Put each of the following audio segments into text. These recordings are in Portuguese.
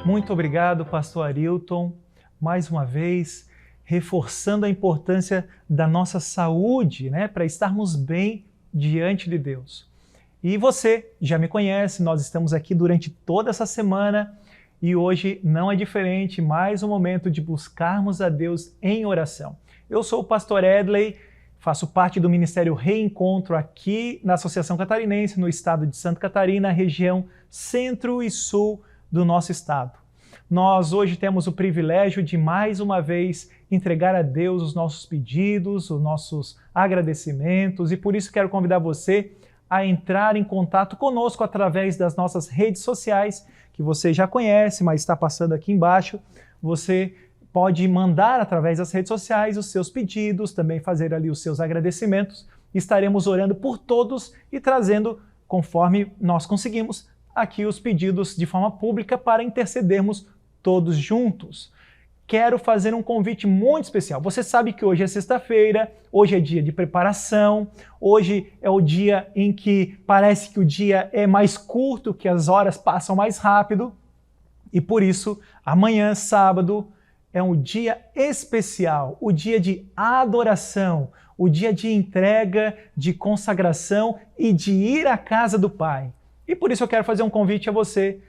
Muito obrigado, pastor Arilton, mais uma vez, reforçando a importância da nossa saúde, para estarmos bem diante de Deus. E você já me conhece, nós estamos aqui durante toda essa semana e hoje não é diferente, mais um momento de buscarmos a Deus em oração. Eu sou o pastor Edley, faço parte do Ministério Reencontro aqui na Associação Catarinense, no estado de Santa Catarina, região centro e sul do nosso estado. Nós hoje temos o privilégio de mais uma vez entregar a Deus os nossos pedidos, os nossos agradecimentos e por isso quero convidar você a entrar em contato conosco através das nossas redes sociais, que você já conhece, mas está passando aqui embaixo. Você pode mandar através das redes sociais os seus pedidos, também fazer ali os seus agradecimentos. Estaremos orando por todos e trazendo, conforme nós conseguimos, aqui os pedidos de forma pública para intercedermos todos juntos. Quero fazer um convite muito especial. Você sabe que hoje é sexta-feira, hoje é dia de preparação, hoje é o dia em que parece que o dia é mais curto, que as horas passam mais rápido, e por isso, amanhã, sábado, é um dia especial, o dia de adoração, o dia de entrega, de consagração e de ir à casa do Pai. E por isso eu quero fazer um convite a você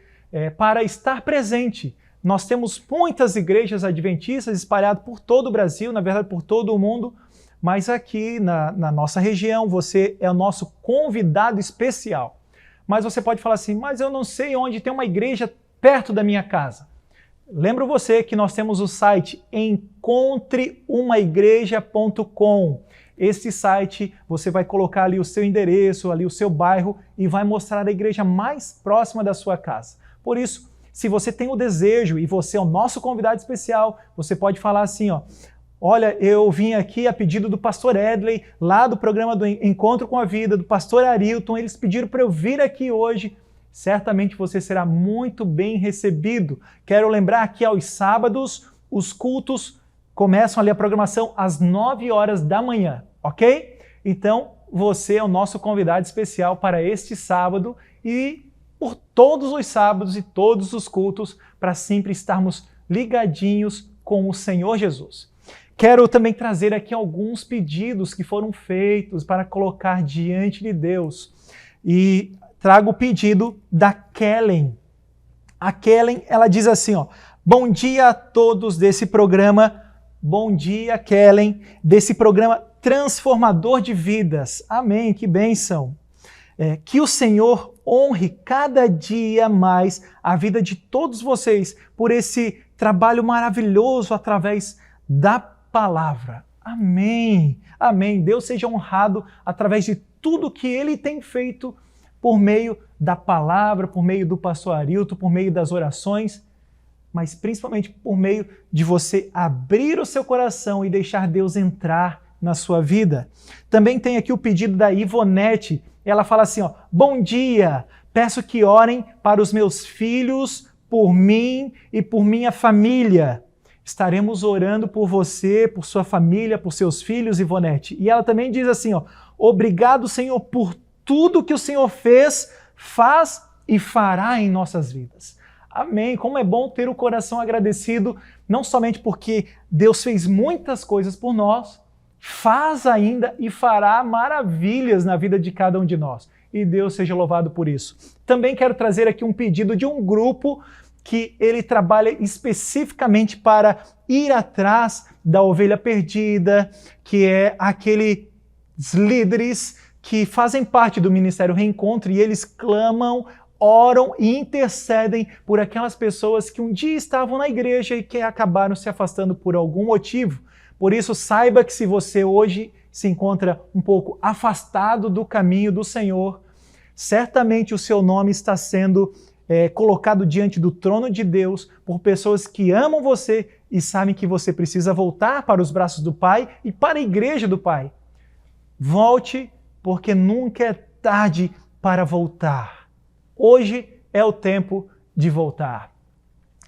para estar presente. Nós temos muitas igrejas adventistas espalhadas por todo o Brasil, na verdade por todo o mundo, mas aqui na nossa região você é o nosso convidado especial. Mas você pode falar assim, mas eu não sei onde tem uma igreja perto da minha casa. Lembro você que nós temos o site encontreumaigreja.com. Esse site, você vai colocar ali o seu endereço, ali o seu bairro e vai mostrar a igreja mais próxima da sua casa. Por isso, se você tem o desejo e você é o nosso convidado especial, você pode falar assim, olha, eu vim aqui a pedido do pastor Edley, lá do programa do Encontro com a Vida, do pastor Arilton, eles pediram para eu vir aqui hoje. Certamente você será muito bem recebido. Quero lembrar que aos sábados, os cultos começam ali a programação às 9 horas da manhã, ok? Então, você é o nosso convidado especial para este sábado e por todos os sábados e todos os cultos para sempre estarmos ligadinhos com o Senhor Jesus. Quero também trazer aqui alguns pedidos que foram feitos para colocar diante de Deus. E trago o pedido da Kellen. A Kellen, ela diz assim, bom dia a todos desse programa. Bom dia, Kellen, desse programa transformador de vidas. Amém, que bênção. Que o Senhor honre cada dia mais a vida de todos vocês por esse trabalho maravilhoso através da palavra. Amém, amém. Deus seja honrado através de tudo que Ele tem feito por meio da palavra, por meio do pastor Arilton, por meio das orações, mas principalmente por meio de você abrir o seu coração e deixar Deus entrar na sua vida. Também tem aqui o pedido da Ivonete. Ela fala assim, bom dia, peço que orem para os meus filhos, por mim e por minha família. Estaremos orando por você, por sua família, por seus filhos, Ivonete. E ela também diz assim, obrigado, Senhor, por tudo que o Senhor fez, faz e fará em nossas vidas. Amém. Como é bom ter o coração agradecido, não somente porque Deus fez muitas coisas por nós, faz ainda e fará maravilhas na vida de cada um de nós. E Deus seja louvado por isso. Também quero trazer aqui um pedido de um grupo que ele trabalha especificamente para ir atrás da ovelha perdida, que é aqueles líderes que fazem parte do Ministério Reencontro e eles clamam, oram e intercedem por aquelas pessoas que um dia estavam na igreja e que acabaram se afastando por algum motivo. Por isso, saiba que se você hoje se encontra um pouco afastado do caminho do Senhor, certamente o seu nome está sendo colocado diante do trono de Deus por pessoas que amam você e sabem que você precisa voltar para os braços do Pai e para a igreja do Pai. Volte, porque nunca é tarde para voltar. Hoje é o tempo de voltar.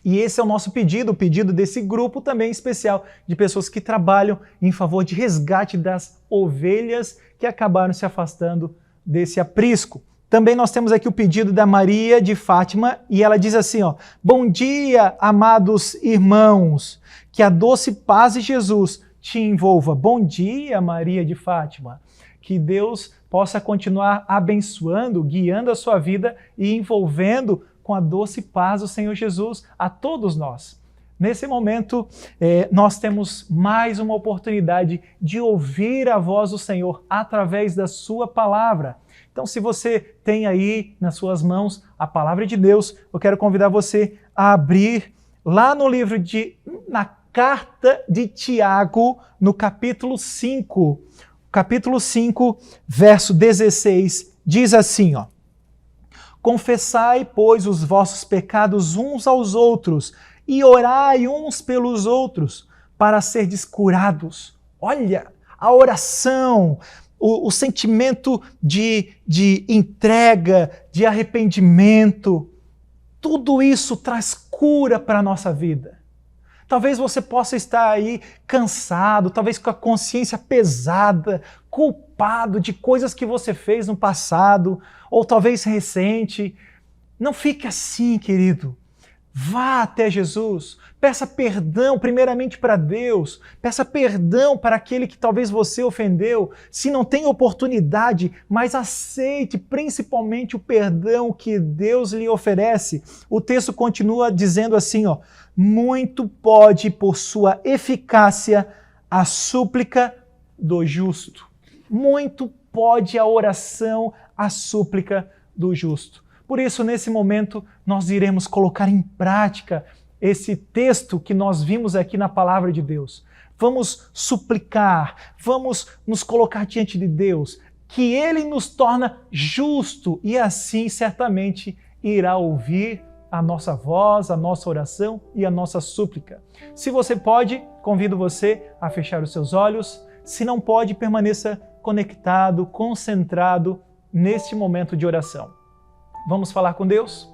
E esse é o nosso pedido, o pedido desse grupo também especial de pessoas que trabalham em favor de resgate das ovelhas que acabaram se afastando desse aprisco. Também nós temos aqui o pedido da Maria de Fátima, e ela diz assim, ó: bom dia, amados irmãos, que a doce paz de Jesus te envolva. Bom dia, Maria de Fátima. Que Deus possa continuar abençoando, guiando a sua vida e envolvendo com a doce paz do Senhor Jesus a todos nós. Nesse momento, nós temos mais uma oportunidade de ouvir a voz do Senhor através da sua palavra. Então, se você tem aí nas suas mãos a palavra de Deus, eu quero convidar você a abrir lá no livro na carta de Tiago, no capítulo 5. Capítulo 5, verso 16, diz assim, ó: confessai, pois, os vossos pecados uns aos outros e orai uns pelos outros para serdes curados. Olha, a oração, o sentimento de entrega, de arrependimento, tudo isso traz cura para a nossa vida. Talvez você possa estar aí cansado, talvez com a consciência pesada, culpado de coisas que você fez no passado, ou talvez recente. Não fique assim, querido. Vá até Jesus, peça perdão primeiramente para Deus, peça perdão para aquele que talvez você ofendeu. Se não tem oportunidade, mas aceite principalmente o perdão que Deus lhe oferece. O texto continua dizendo assim, ó: muito pode por sua eficácia a súplica do justo. Muito pode a oração, a súplica do justo. Por isso, nesse momento, nós iremos colocar em prática esse texto que nós vimos aqui na palavra de Deus. Vamos suplicar, vamos nos colocar diante de Deus, que Ele nos torna justo e assim certamente irá ouvir a nossa voz, a nossa oração e a nossa súplica. Se você pode, convido você a fechar os seus olhos. Se não pode, permaneça conectado, concentrado neste momento de oração. Vamos falar com Deus?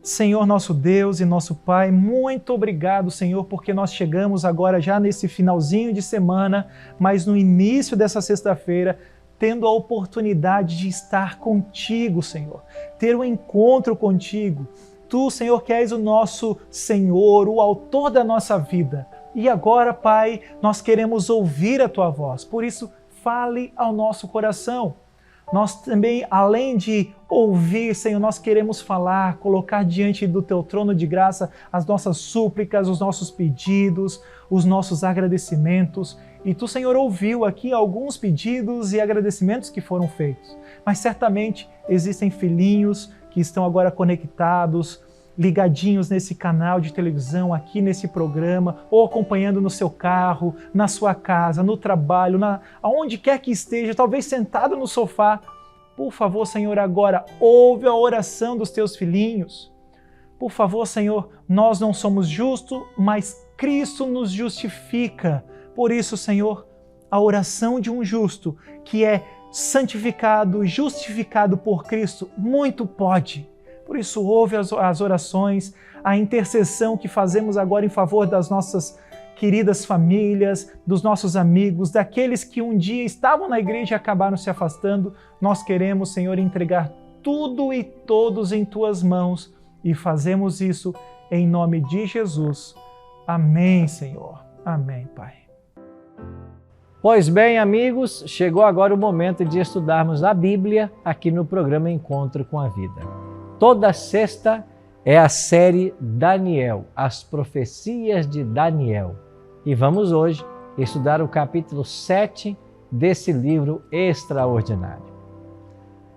Senhor, nosso Deus e nosso Pai, muito obrigado, Senhor, porque nós chegamos agora já nesse finalzinho de semana, mas no início dessa sexta-feira, tendo a oportunidade de estar contigo, Senhor, ter um encontro contigo. Tu, Senhor, que és o nosso Senhor, o autor da nossa vida. E agora, Pai, nós queremos ouvir a Tua voz, por isso, fale ao nosso coração. Nós também, além de ouvir, Senhor, nós queremos falar, colocar diante do Teu trono de graça as nossas súplicas, os nossos pedidos, os nossos agradecimentos. E Tu, Senhor, ouviu aqui alguns pedidos e agradecimentos que foram feitos. Mas certamente existem filhinhos que estão agora conectados, ligadinhos nesse canal de televisão, aqui nesse programa, ou acompanhando no seu carro, na sua casa, no trabalho, aonde quer que esteja, talvez sentado no sofá. Por favor, Senhor, agora ouve a oração dos teus filhinhos. Por favor, Senhor, nós não somos justos, mas Cristo nos justifica. Por isso, Senhor, a oração de um justo, que é santificado, justificado por Cristo, muito pode. Por isso, ouve as orações, a intercessão que fazemos agora em favor das nossas queridas famílias, dos nossos amigos, daqueles que um dia estavam na igreja e acabaram se afastando. Nós queremos, Senhor, entregar tudo e todos em Tuas mãos e fazemos isso em nome de Jesus. Amém, Senhor. Amém, Pai. Pois bem, amigos, chegou agora o momento de estudarmos a Bíblia aqui no programa Encontro com a Vida. Toda sexta é a série Daniel, as profecias de Daniel. E vamos hoje estudar o capítulo 7 desse livro extraordinário.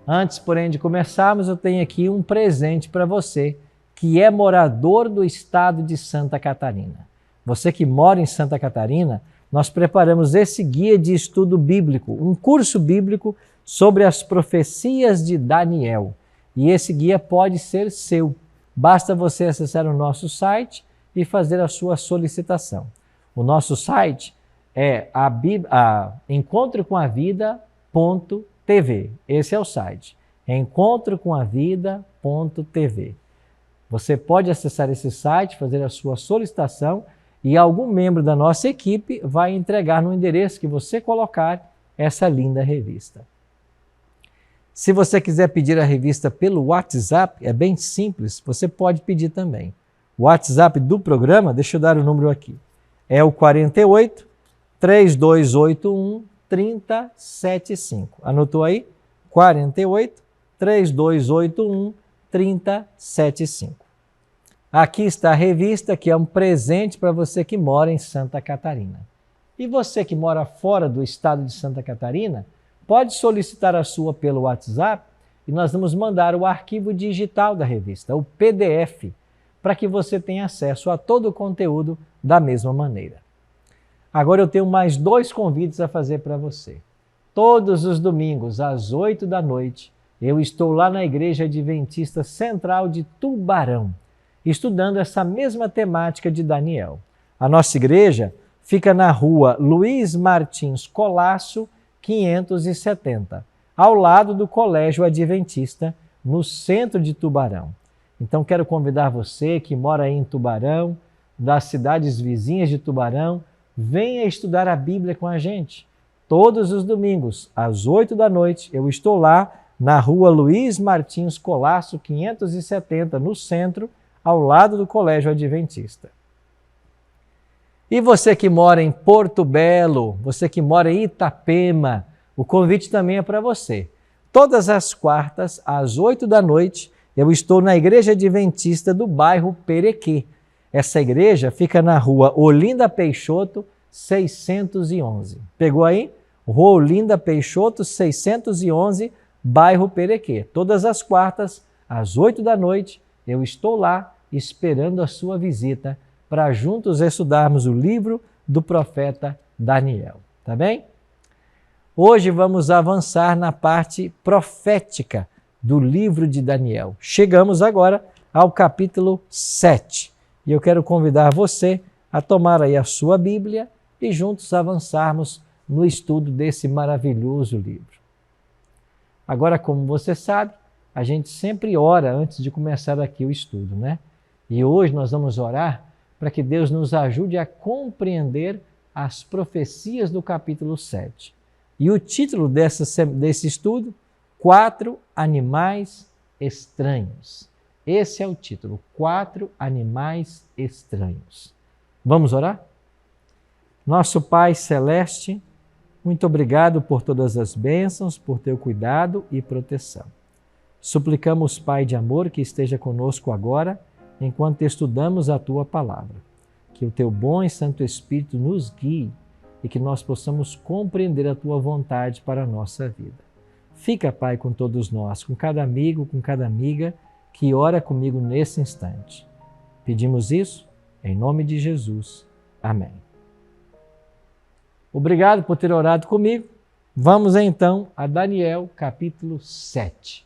Antes, porém, de começarmos, eu tenho aqui um presente para você que é morador do estado de Santa Catarina. Você que mora em Santa Catarina, nós preparamos esse guia de estudo bíblico, um curso bíblico sobre as profecias de Daniel. E esse guia pode ser seu. Basta você acessar o nosso site e fazer a sua solicitação. O nosso site é encontrocomavida.tv. Esse é o site, encontrocomavida.tv. Você pode acessar esse site, fazer a sua solicitação e algum membro da nossa equipe vai entregar no endereço que você colocar essa linda revista. Se você quiser pedir a revista pelo WhatsApp, é bem simples, você pode pedir também. O WhatsApp do programa, deixa eu dar o número aqui, é o 48 3281 3075. Anotou aí? 48 3281 3075. Aqui está a revista, que é um presente para você que mora em Santa Catarina. E você que mora fora do estado de Santa Catarina, pode solicitar a sua pelo WhatsApp e nós vamos mandar o arquivo digital da revista, o PDF, para que você tenha acesso a todo o conteúdo da mesma maneira. Agora eu tenho mais 2 convites a fazer para você. Todos os domingos, às 8 da noite, eu estou lá na Igreja Adventista Central de Tubarão, estudando essa mesma temática de Daniel. A nossa igreja fica na rua Luiz Martins Colasso, 570, ao lado do Colégio Adventista, no centro de Tubarão. Então quero convidar você que mora aí em Tubarão, das cidades vizinhas de Tubarão, venha estudar a Bíblia com a gente. Todos os domingos, às 8 da noite, eu estou lá na rua Luiz Martins Colasso, 570, no centro, ao lado do Colégio Adventista. E você que mora em Porto Belo, você que mora em Itapema, o convite também é para você. Todas as quartas, às 8 da noite, eu estou na Igreja Adventista do bairro Perequê. Essa igreja fica na rua Olinda Peixoto, 611. Pegou aí? Rua Olinda Peixoto, 611, bairro Perequê. Todas as quartas, às 8 da noite, eu estou lá esperando a sua visita para juntos estudarmos o livro do profeta Daniel. Tá bem? Hoje vamos avançar na parte profética do livro de Daniel. Chegamos agora ao capítulo 7. E eu quero convidar você a tomar aí a sua Bíblia e juntos avançarmos no estudo desse maravilhoso livro. Agora, como você sabe, a gente sempre ora antes de começar aqui o estudo, né? E hoje nós vamos orar para que Deus nos ajude a compreender as profecias do capítulo 7. E o título desse estudo, 4 animais estranhos. Esse é o título, 4 animais estranhos. Vamos orar? Nosso Pai Celeste, muito obrigado por todas as bênçãos, por teu cuidado e proteção. Suplicamos, Pai de amor, que esteja conosco agora, enquanto estudamos a Tua Palavra. Que o Teu bom e Santo Espírito nos guie e que nós possamos compreender a Tua vontade para a nossa vida. Fica, Pai, com todos nós, com cada amigo, com cada amiga que ora comigo nesse instante. Pedimos isso em nome de Jesus. Amém. Obrigado por ter orado comigo. Vamos então a Daniel, capítulo 7.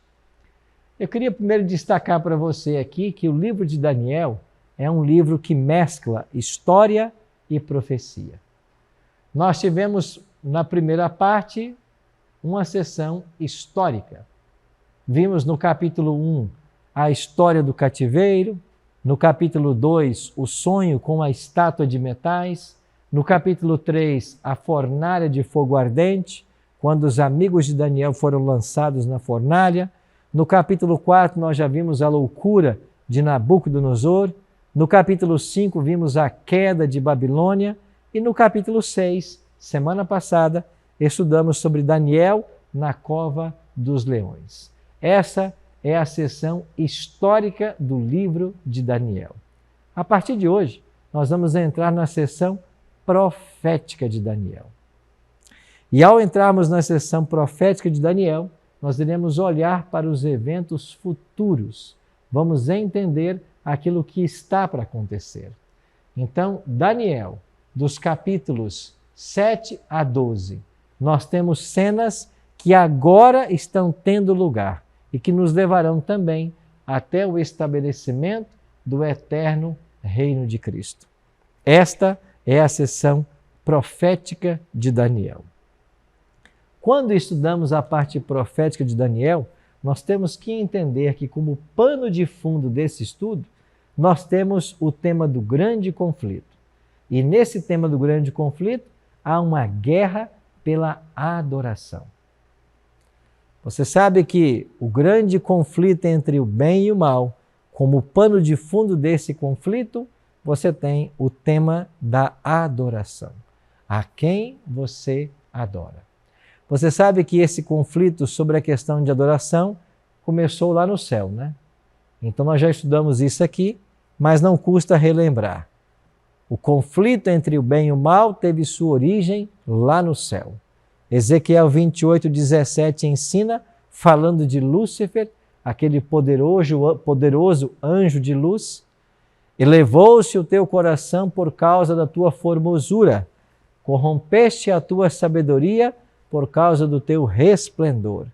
Eu queria primeiro destacar para você aqui que o livro de Daniel é um livro que mescla história e profecia. Nós tivemos na primeira parte uma sessão histórica. Vimos no capítulo 1 a história do cativeiro, no capítulo 2 o sonho com a estátua de metais, no capítulo 3 a fornalha de fogo ardente, quando os amigos de Daniel foram lançados na fornalha. No capítulo 4 nós já vimos a loucura de Nabucodonosor. No capítulo 5 vimos a queda de Babilônia. E no capítulo 6, semana passada, estudamos sobre Daniel na cova dos leões. Essa é a sessão histórica do livro de Daniel. A partir de hoje, nós vamos entrar na sessão profética de Daniel. E ao entrarmos na sessão profética de Daniel, nós iremos olhar para os eventos futuros. Vamos entender aquilo que está para acontecer. Então, Daniel, dos capítulos 7 a 12, nós temos cenas que agora estão tendo lugar e que nos levarão também até o estabelecimento do eterno reino de Cristo. Esta é a sessão profética de Daniel. Quando estudamos a parte profética de Daniel, nós temos que entender que, como pano de fundo desse estudo, nós temos o tema do grande conflito. E nesse tema do grande conflito, há uma guerra pela adoração. Você sabe que o grande conflito entre o bem e o mal, como pano de fundo desse conflito, você tem o tema da adoração. A quem você adora? Você sabe que esse conflito sobre a questão de adoração começou lá no céu, né? Então nós já estudamos isso aqui, mas não custa relembrar. O conflito entre o bem e o mal teve sua origem lá no céu. Ezequiel 28:17 ensina, falando de Lúcifer, aquele poderoso anjo de luz: elevou-se o teu coração por causa da tua formosura, corrompeste a tua sabedoria por causa do teu resplendor.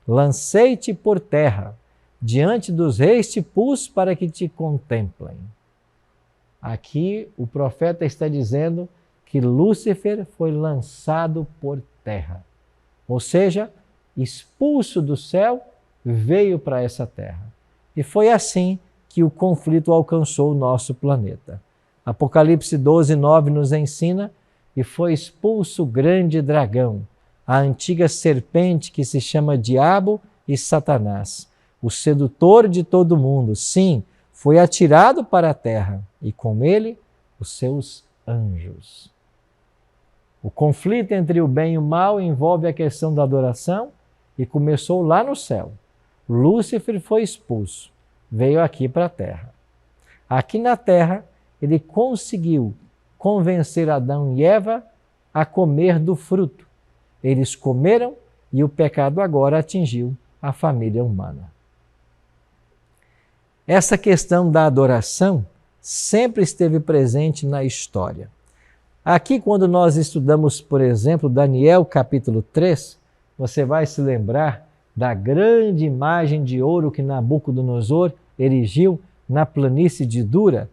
Lancei-te por terra, diante dos reis te pus para que te contemplem. Aqui o profeta está dizendo que Lúcifer foi lançado por terra, ou seja, expulso do céu, veio para essa terra. E foi assim que o conflito alcançou o nosso planeta. Apocalipse 12:9 nos ensina: e foi expulso o grande dragão, a antiga serpente que se chama Diabo e Satanás, o sedutor de todo mundo. Sim, foi atirado para a terra, e com ele os seus anjos. O conflito entre o bem e o mal envolve a questão da adoração e começou lá no céu. Lúcifer foi expulso, veio aqui para a terra. Aqui na terra, ele conseguiu convencer Adão e Eva a comer do fruto. Eles comeram e o pecado agora atingiu a família humana. Essa questão da adoração sempre esteve presente na história. Aqui, quando nós estudamos, por exemplo, Daniel capítulo 3, você vai se lembrar da grande imagem de ouro que Nabucodonosor erigiu na planície de Dura.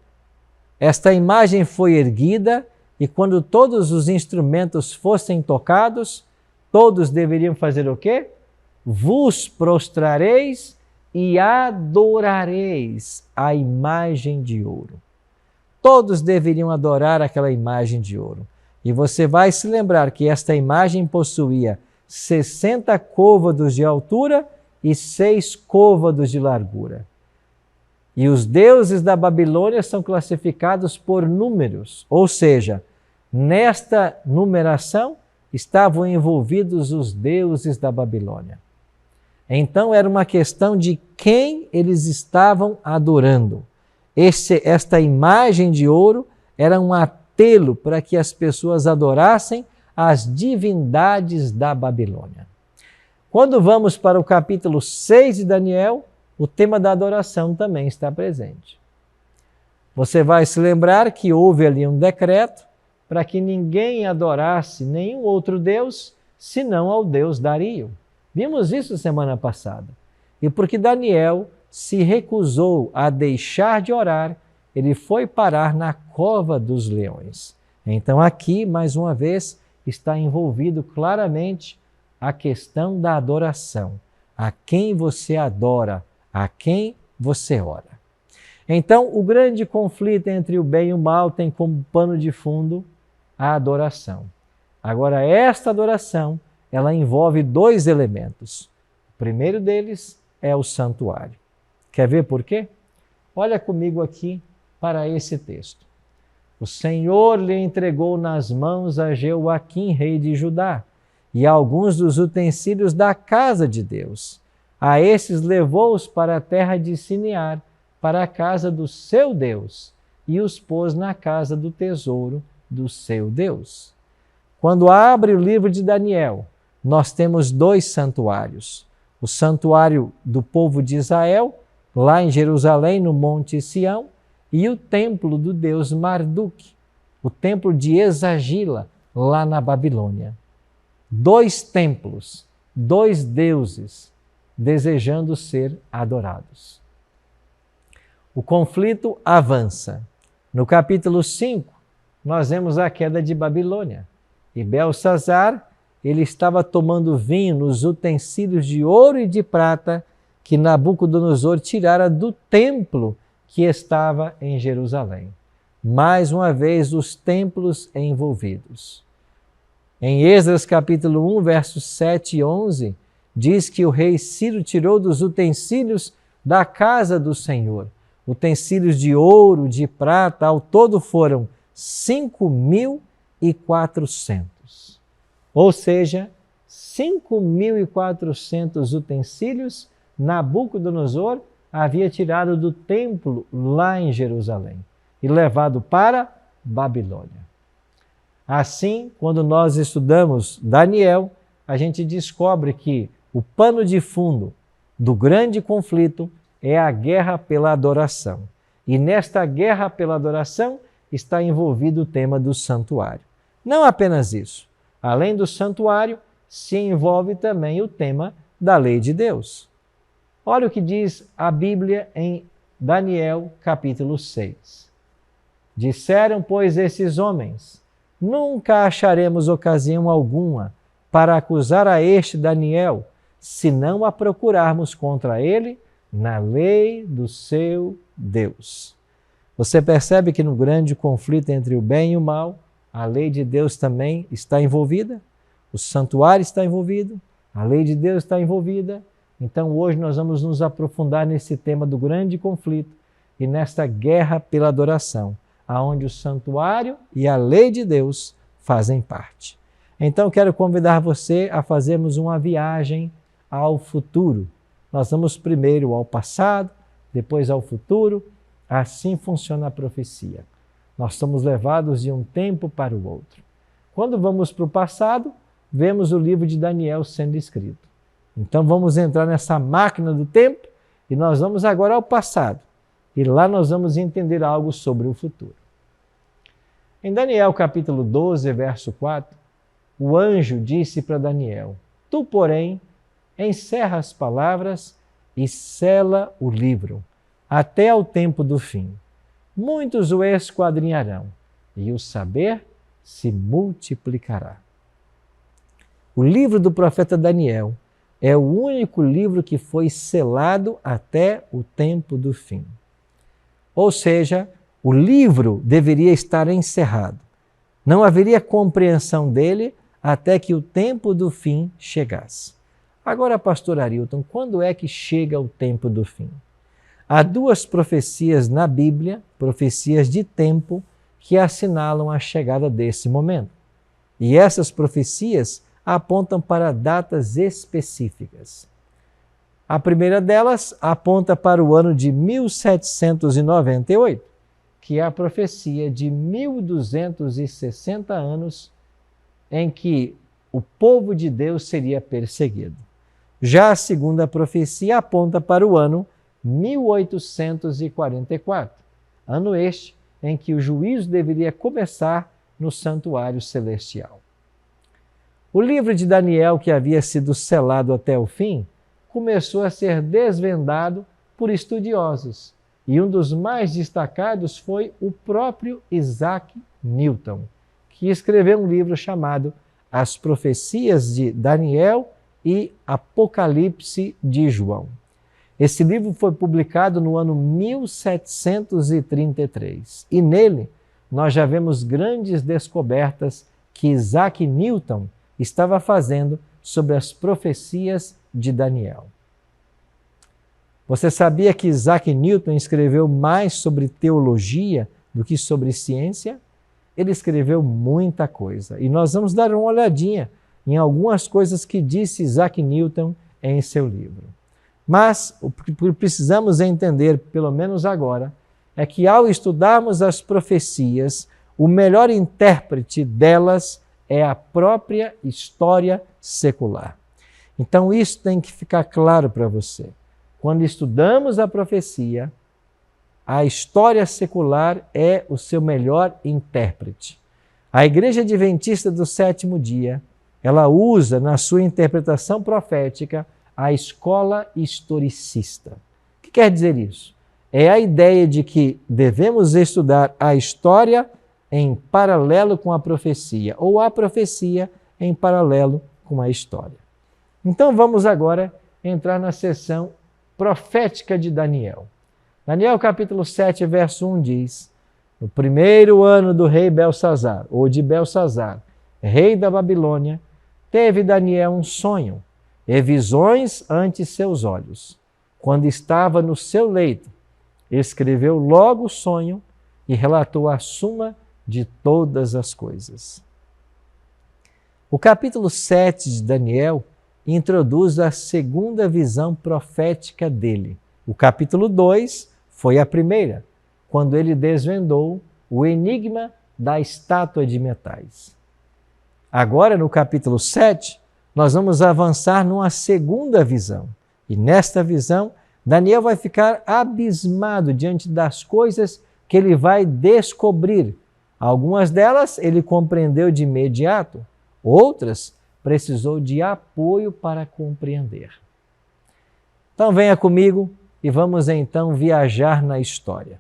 Esta imagem foi erguida e quando todos os instrumentos fossem tocados, todos deveriam fazer o quê? Vos prostrareis e adorareis a imagem de ouro. Todos deveriam adorar aquela imagem de ouro. E você vai se lembrar que esta imagem possuía 60 côvados de altura e 6 côvados de largura. E os deuses da Babilônia são classificados por números, ou seja, nesta numeração estavam envolvidos os deuses da Babilônia. Então era uma questão de quem eles estavam adorando. Esta imagem de ouro era um apelo para que as pessoas adorassem as divindades da Babilônia. Quando vamos para o capítulo 6 de Daniel, o tema da adoração também está presente. Você vai se lembrar que houve ali um decreto para que ninguém adorasse nenhum outro Deus, senão ao Deus Dario. Vimos isso semana passada. E porque Daniel se recusou a deixar de orar, ele foi parar na cova dos leões. Então aqui, mais uma vez, está envolvido claramente a questão da adoração. A quem você adora, a quem você ora. Então, o grande conflito entre o bem e o mal tem como pano de fundo a adoração. Agora, esta adoração, ela envolve 2 elementos. O primeiro deles é o santuário. Quer ver por quê? Olha comigo aqui para esse texto. O Senhor lhe entregou nas mãos a Jeoaquim, rei de Judá, e a alguns dos utensílios da casa de Deus. A esses levou-os para a terra de Sinear, para a casa do seu Deus, e os pôs na casa do tesouro do seu Deus. Quando abre o livro de Daniel, nós temos 2 santuários. O santuário do povo de Israel, lá em Jerusalém, no Monte Sião, e o templo do deus Marduk, o templo de Esagila, lá na Babilônia. 2 templos, 2 deuses, desejando ser adorados. O conflito avança. No capítulo 5, nós vemos a queda de Babilônia. E Belsazar, ele estava tomando vinho nos utensílios de ouro e de prata que Nabucodonosor tirara do templo que estava em Jerusalém. Mais uma vez, os templos envolvidos. Em Esdras capítulo 1, versos 7 e 11, diz que o rei Ciro tirou dos utensílios da casa do Senhor, utensílios de ouro, de prata, ao todo foram 5.400. Ou seja, 5.400 utensílios Nabucodonosor havia tirado do templo lá em Jerusalém e levado para Babilônia. Assim, quando nós estudamos Daniel, a gente descobre que o pano de fundo do grande conflito é a guerra pela adoração. E nesta guerra pela adoração está envolvido o tema do santuário. Não apenas isso. Além do santuário, se envolve também o tema da lei de Deus. Olha o que diz a Bíblia em Daniel, capítulo 6. Disseram, pois, esses homens: nunca acharemos ocasião alguma para acusar a este Daniel, se não a procurarmos contra ele na lei do seu Deus. Você percebe que no grande conflito entre o bem e o mal, a lei de Deus também está envolvida? O santuário está envolvido? A lei de Deus está envolvida? Então hoje nós vamos nos aprofundar nesse tema do grande conflito e nesta guerra pela adoração, aonde o santuário e a lei de Deus fazem parte. Então quero convidar você a fazermos uma viagem ao futuro. Nós vamos primeiro ao passado, depois ao futuro. Assim funciona a profecia. Nós somos levados de um tempo para o outro. Quando vamos para o passado, vemos o livro de Daniel sendo escrito. Então vamos entrar nessa máquina do tempo e nós vamos agora ao passado. E lá nós vamos entender algo sobre o futuro. Em Daniel capítulo 12, verso 4, o anjo disse para Daniel: tu, porém, encerra as palavras e sela o livro, até ao tempo do fim. Muitos o esquadrinharão, e o saber se multiplicará. O livro do profeta Daniel é o único livro que foi selado até o tempo do fim. Ou seja, o livro deveria estar encerrado. Não haveria compreensão dele até que o tempo do fim chegasse. Agora, pastor Arilton, quando é que chega o tempo do fim? Há duas profecias na Bíblia, profecias de tempo, que assinalam a chegada desse momento. E essas profecias apontam para datas específicas. A primeira delas aponta para o ano de 1798, que é a profecia de 1260 anos em que o povo de Deus seria perseguido. Já a segunda profecia aponta para o ano 1844, ano este em que o juízo deveria começar no santuário celestial. O livro de Daniel, que havia sido selado até o fim, começou a ser desvendado por estudiosos, e um dos mais destacados foi o próprio Isaac Newton, que escreveu um livro chamado As Profecias de Daniel e Apocalipse de João. Esse livro foi publicado no ano 1733 e nele nós já vemos grandes descobertas que Isaac Newton estava fazendo sobre as profecias de Daniel. Você sabia que Isaac Newton escreveu mais sobre teologia do que sobre ciência? Ele escreveu muita coisa e nós vamos dar uma olhadinha em algumas coisas que disse Isaac Newton em seu livro. Mas o que precisamos entender, pelo menos agora, é que ao estudarmos as profecias, o melhor intérprete delas é a própria história secular. Então isso tem que ficar claro para você. Quando estudamos a profecia, a história secular é o seu melhor intérprete. A Igreja Adventista do Sétimo Dia, ela usa na sua interpretação profética a escola historicista. O que quer dizer isso? É a ideia de que devemos estudar a história em paralelo com a profecia, ou a profecia em paralelo com a história. Então vamos agora entrar na seção profética de Daniel. Daniel capítulo 7, verso 1 diz: no primeiro ano do rei Belsazar, ou de Belsazar, rei da Babilônia, teve Daniel um sonho, e visões ante seus olhos. Quando estava no seu leito, escreveu logo o sonho e relatou a suma de todas as coisas. O capítulo 7 de Daniel introduz a segunda visão profética dele. O capítulo 2 foi a primeira, quando ele desvendou o enigma da estátua de metais. Agora, no capítulo 7, nós vamos avançar numa segunda visão. E nesta visão, Daniel vai ficar abismado diante das coisas que ele vai descobrir. Algumas delas ele compreendeu de imediato, outras precisou de apoio para compreender. Então venha comigo e vamos então viajar na história.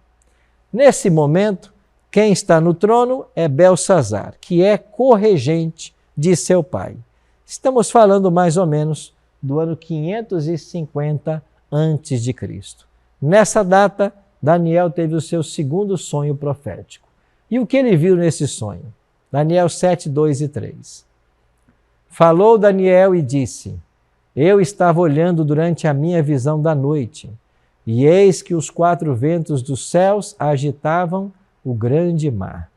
Nesse momento, quem está no trono é Belsazar, que é corregente de seu pai. Estamos falando mais ou menos do ano 550 a.C. Nessa data, Daniel teve o seu segundo sonho profético. E o que ele viu nesse sonho? Daniel 7, 2 e 3. Falou Daniel e disse: Eu estava olhando durante a minha visão da noite, e eis que os 4 ventos dos céus agitavam o grande mar.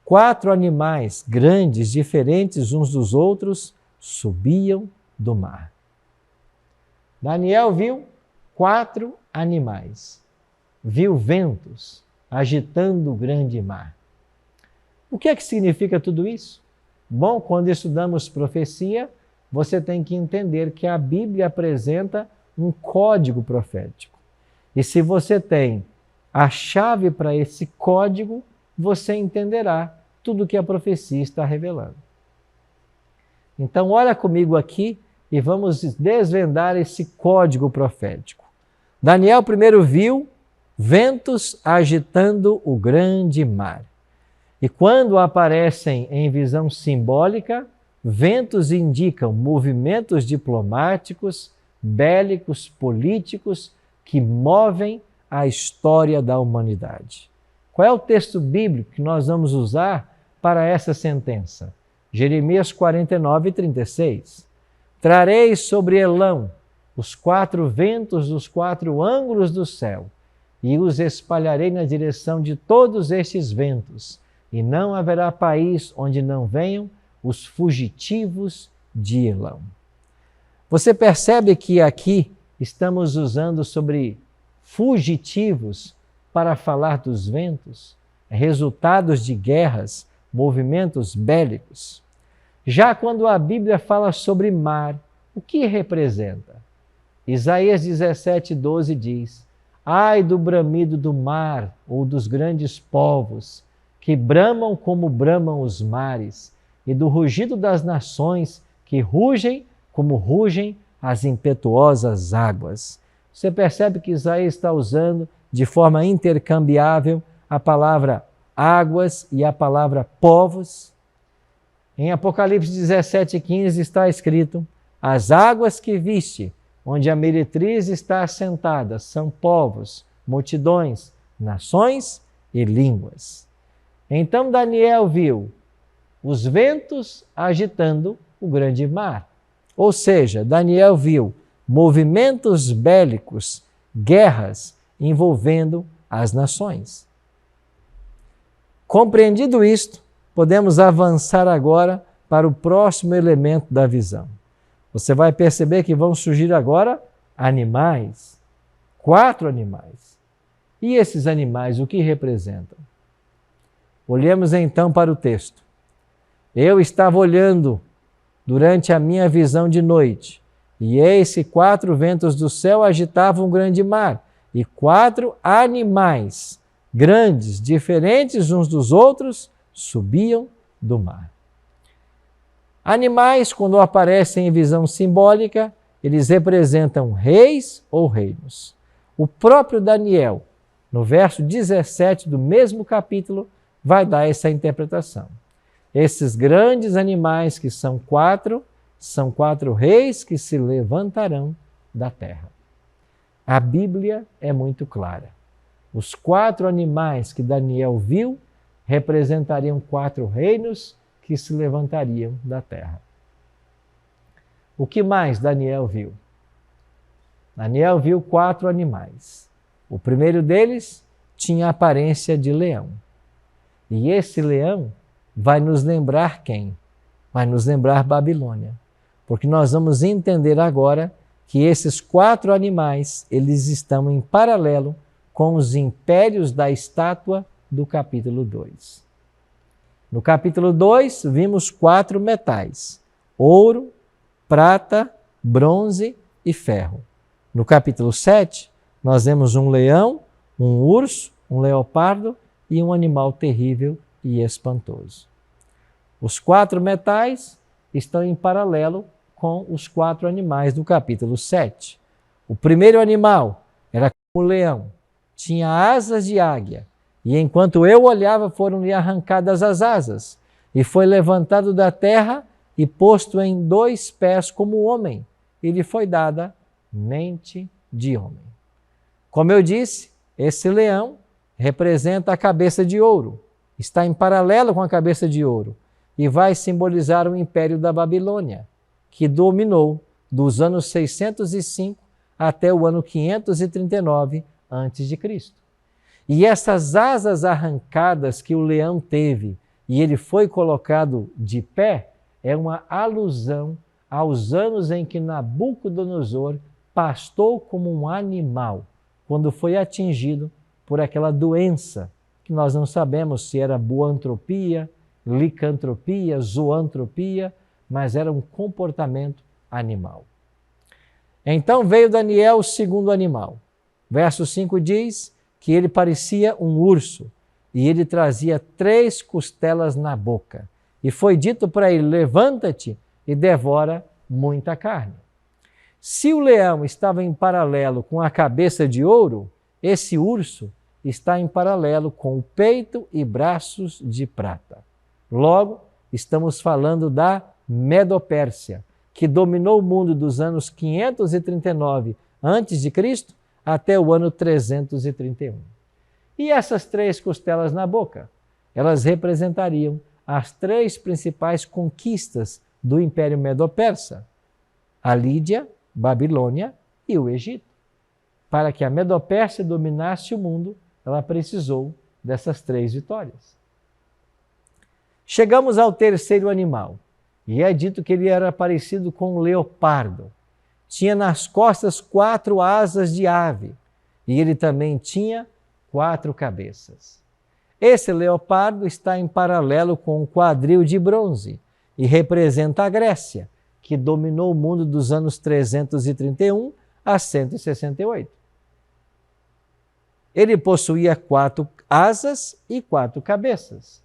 4 animais grandes, diferentes uns dos outros, subiam do mar. Daniel viu 4 animais. Viu ventos agitando o grande mar. O que é que significa tudo isso? Bom, quando estudamos profecia, você tem que entender que a Bíblia apresenta um código profético. E se você tem a chave para esse código, você entenderá tudo o que a profecia está revelando. Então, olha comigo aqui e vamos desvendar esse código profético. Daniel primeiro viu ventos agitando o grande mar. E quando aparecem em visão simbólica, ventos indicam movimentos diplomáticos, bélicos, políticos que movem a história da humanidade. Qual é o texto bíblico que nós vamos usar para essa sentença? Jeremias 49, 36. Trarei sobre Elão os 4 ventos dos 4 ângulos do céu, e os espalharei na direção de todos estes ventos, e não haverá país onde não venham os fugitivos de Elão. Você percebe que aqui estamos usando sobre fugitivos para falar dos ventos, resultados de guerras, movimentos bélicos. Já quando a Bíblia fala sobre mar, o que representa? Isaías 17, 12 diz: Ai do bramido do mar ou dos grandes povos, que bramam como bramam os mares, e do rugido das nações, que rugem como rugem as impetuosas águas. Você percebe que Isaías está usando de forma intercambiável a palavra águas e a palavra povos. Em Apocalipse 17, 15 está escrito: As águas que viste, onde a meretriz está assentada, são povos, multidões, nações e línguas. Então Daniel viu os ventos agitando o grande mar. Ou seja, Daniel viu movimentos bélicos, guerras envolvendo as nações. Compreendido isto, podemos avançar agora para o próximo elemento da visão. Você vai perceber que vão surgir agora animais, 4 animais. E esses animais, o que representam? Olhemos então para o texto. Eu estava olhando durante a minha visão de noite, e eis que 4 ventos do céu agitavam um grande mar, e 4 animais grandes, diferentes uns dos outros, subiam do mar. Animais, quando aparecem em visão simbólica, eles representam reis ou reinos. O próprio Daniel, no verso 17 do mesmo capítulo, vai dar essa interpretação. Esses grandes animais, que são 4 reis que se levantarão da terra. A Bíblia é muito clara. Os 4 animais que Daniel viu representariam 4 reinos que se levantariam da terra. O que mais Daniel viu? Daniel viu 4 animais. O primeiro deles tinha a aparência de leão. E esse leão vai nos lembrar quem? Vai nos lembrar Babilônia. Porque nós vamos entender agora que esses 4 animais, eles estão em paralelo com os impérios da estátua do capítulo 2. No capítulo 2, vimos 4 metais: ouro, prata, bronze e ferro. No capítulo 7, nós vemos um leão, um urso, um leopardo e um animal terrível e espantoso. Os 4 metais estão em paralelo com os 4 animais do capítulo 7. O primeiro animal era como o leão, tinha asas de águia, e enquanto eu olhava foram-lhe arrancadas as asas, e foi levantado da terra e posto em 2 pés como homem, e lhe foi dada mente de homem. Como eu disse, esse leão representa a cabeça de ouro, está em paralelo com a cabeça de ouro, e vai simbolizar o império da Babilônia, que dominou dos anos 605 até o ano 539 a.C. E essas asas arrancadas que o leão teve e ele foi colocado de pé, é uma alusão aos anos em que Nabucodonosor pastou como um animal, quando foi atingido por aquela doença, que nós não sabemos se era boantropia, licantropia, zoantropia, mas era um comportamento animal. Então veio Daniel, o segundo animal. Verso 5 diz que ele parecia um urso e ele trazia 3 costelas na boca. E foi dito para ele: levanta-te e devora muita carne. Se o leão estava em paralelo com a cabeça de ouro, esse urso está em paralelo com o peito e braços de prata. Logo, estamos falando da Medopérsia, que dominou o mundo dos anos 539 a.C. até o ano 331. E essas 3 costelas na boca, elas representariam as 3 principais conquistas do Império Medo-Persa: a Lídia, Babilônia e o Egito. Para que a Medopérsia dominasse o mundo, ela precisou dessas 3 vitórias. Chegamos ao terceiro animal, e é dito que ele era parecido com um leopardo. Tinha nas costas 4 asas de ave, e ele também tinha 4 cabeças. Esse leopardo está em paralelo com o quadril de bronze e representa a Grécia, que dominou o mundo dos anos 331 a 168. Ele possuía 4 asas e 4 cabeças.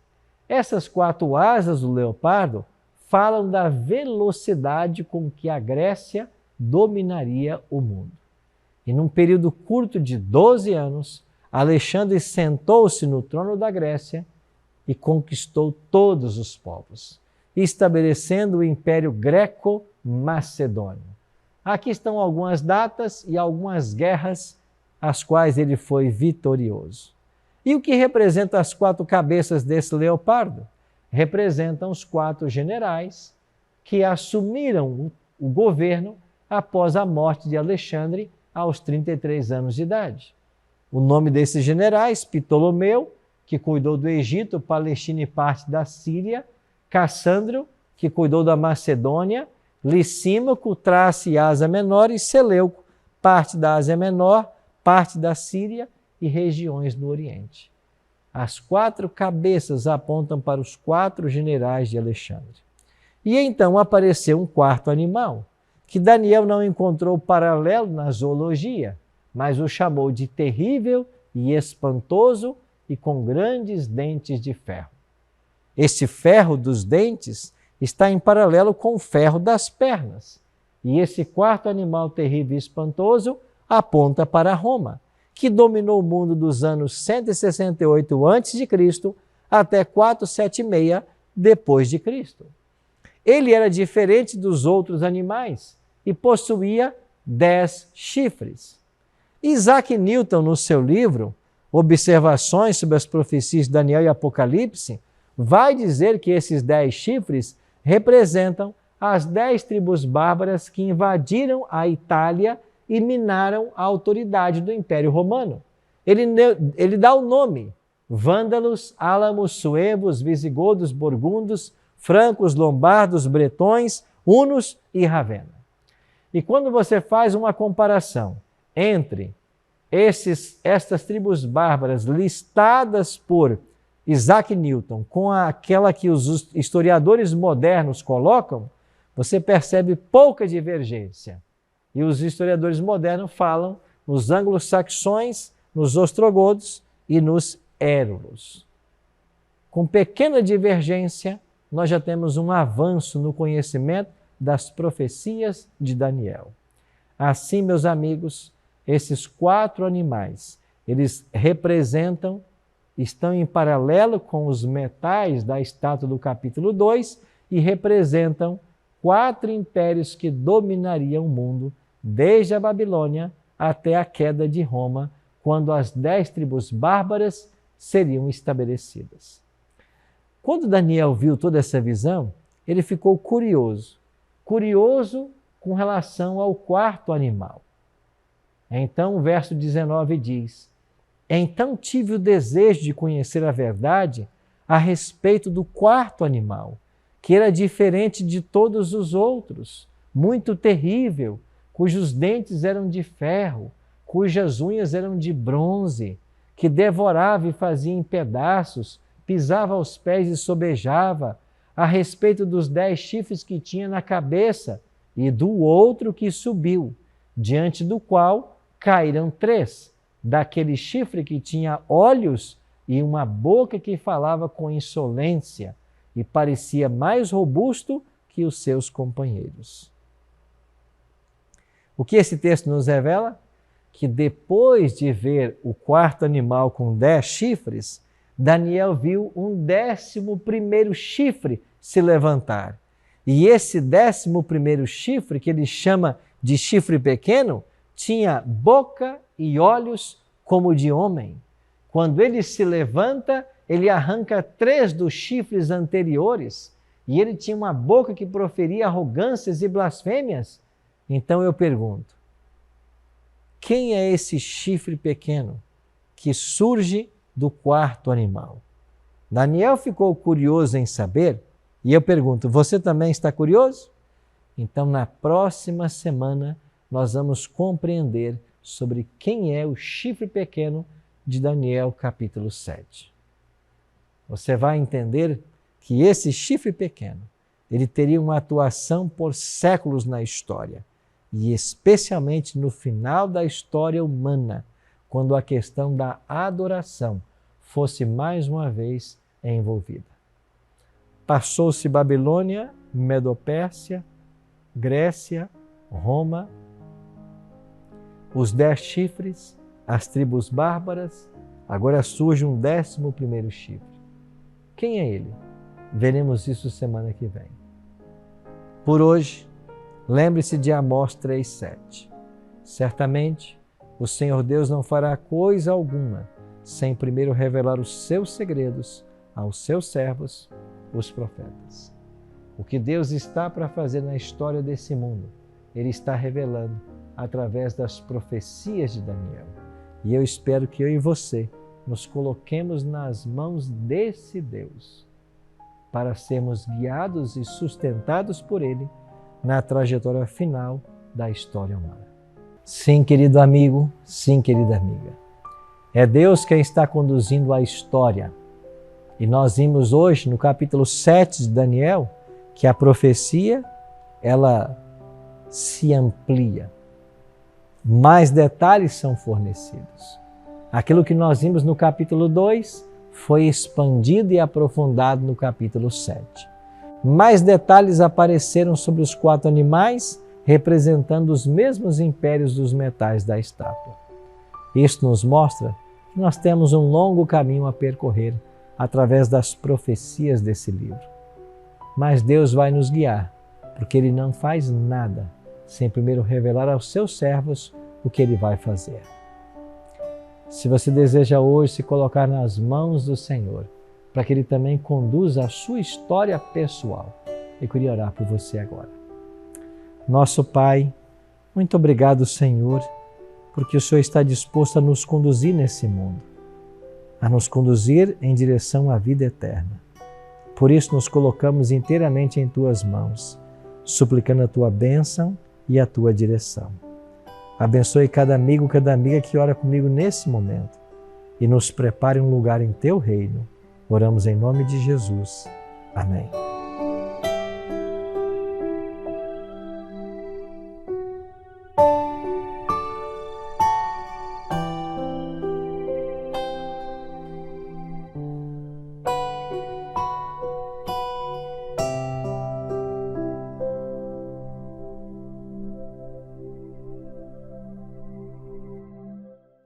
Essas 4 asas do leopardo falam da velocidade com que a Grécia dominaria o mundo. E num período curto de 12 anos, Alexandre sentou-se no trono da Grécia e conquistou todos os povos, estabelecendo o Império Greco-Macedônio. Aqui estão algumas datas e algumas guerras as quais ele foi vitorioso. E o que representa as 4 cabeças desse leopardo? Representam os 4 generais que assumiram o governo após a morte de Alexandre aos 33 anos de idade. O nome desses generais: Ptolomeu, que cuidou do Egito, Palestina e parte da Síria; Cassandro, que cuidou da Macedônia; Licímaco, Trácia e Ásia Menor; e Seleuco, parte da Ásia Menor, parte da Síria e regiões do Oriente. As 4 cabeças apontam para os 4 generais de Alexandre. E então apareceu um 4º animal, que Daniel não encontrou paralelo na zoologia, mas o chamou de terrível e espantoso e com grandes dentes de ferro. Este ferro dos dentes está em paralelo com o ferro das pernas. E esse 4º animal terrível e espantoso aponta para Roma, que dominou o mundo dos anos 168 a.C. até 476 depois de Cristo. Ele era diferente dos outros animais e possuía 10 chifres. Isaac Newton, no seu livro Observações sobre as Profecias de Daniel e Apocalipse, vai dizer que esses 10 chifres representam as 10 tribos bárbaras que invadiram a Itália e minaram a autoridade do Império Romano. Ele dá o nome: vândalos, álamos, suevos, visigodos, burgundos, francos, lombardos, bretões, hunos e Ravenna. E quando você faz uma comparação entre estas tribos bárbaras listadas por Isaac Newton com aquela que os historiadores modernos colocam, você percebe pouca divergência. E os historiadores modernos falam nos anglo-saxões, nos ostrogodos e nos érulos. Com pequena divergência, nós já temos um avanço no conhecimento das profecias de Daniel. Assim, meus amigos, esses 4 animais, eles representam, estão em paralelo com os metais da estátua do capítulo 2 e representam 4 impérios que dominariam o mundo, desde a Babilônia até a queda de Roma, quando as 10 tribos bárbaras seriam estabelecidas. Quando Daniel viu toda essa visão, ele ficou curioso com relação ao 4º animal. Então o verso 19 diz: então tive o desejo de conhecer a verdade a respeito do 4º animal, que era diferente de todos os outros, muito terrível, cujos dentes eram de ferro, cujas unhas eram de bronze, que devorava e fazia em pedaços, pisava aos pés e sobejava, a respeito dos 10 chifres que tinha na cabeça, e do outro que subiu, diante do qual caíram 3, daquele chifre que tinha olhos e uma boca que falava com insolência, e parecia mais robusto que os seus companheiros. O que esse texto nos revela? Que depois de ver o 4º animal com 10 chifres, Daniel viu um 11º chifre se levantar. E esse 11º chifre, que ele chama de chifre pequeno, tinha boca e olhos como de homem. Quando ele se levanta, ele arranca 3 dos chifres anteriores, e ele tinha uma boca que proferia arrogâncias e blasfêmias. Então eu pergunto, quem é esse chifre pequeno que surge do 4º animal? Daniel ficou curioso em saber, e eu pergunto, você também está curioso? Então na próxima semana nós vamos compreender sobre quem é o chifre pequeno de Daniel capítulo 7. Você vai entender que esse chifre pequeno, ele teria uma atuação por séculos na história, e especialmente no final da história humana, quando a questão da adoração fosse mais uma vez envolvida. Passou-se Babilônia, Medopérsia, Grécia, Roma, os 10 chifres, as tribos bárbaras, agora surge um 11º chifre. Quem é ele? Veremos isso semana que vem. Por hoje, lembre-se de Amós 3,7. Certamente, o Senhor Deus não fará coisa alguma sem primeiro revelar os seus segredos aos seus servos, os profetas. O que Deus está para fazer na história desse mundo, Ele está revelando através das profecias de Daniel. E eu espero que eu e você nos coloquemos nas mãos desse Deus para sermos guiados e sustentados por Ele na trajetória final da história humana. Sim, querido amigo, sim, querida amiga. É Deus quem está conduzindo a história. E nós vimos hoje no capítulo 7 de Daniel que a profecia, ela se amplia. Mais detalhes são fornecidos. Aquilo que nós vimos no capítulo 2 foi expandido e aprofundado no capítulo 7. Mais detalhes apareceram sobre os 4 animais, representando os mesmos impérios dos metais da estátua. Isto nos mostra que nós temos um longo caminho a percorrer através das profecias desse livro. Mas Deus vai nos guiar, porque Ele não faz nada sem primeiro revelar aos seus servos o que Ele vai fazer. Se você deseja hoje se colocar nas mãos do Senhor, para que Ele também conduza a sua história pessoal, Eu queria orar por você agora. Nosso Pai, muito obrigado, Senhor, porque o Senhor está disposto a nos conduzir nesse mundo, a nos conduzir em direção à vida eterna. Por isso nos colocamos inteiramente em Tuas mãos, suplicando a Tua bênção e a Tua direção. Abençoe cada amigo, cada amiga que ora comigo nesse momento e nos prepare um lugar em Teu reino. Oramos em nome de Jesus. Amém.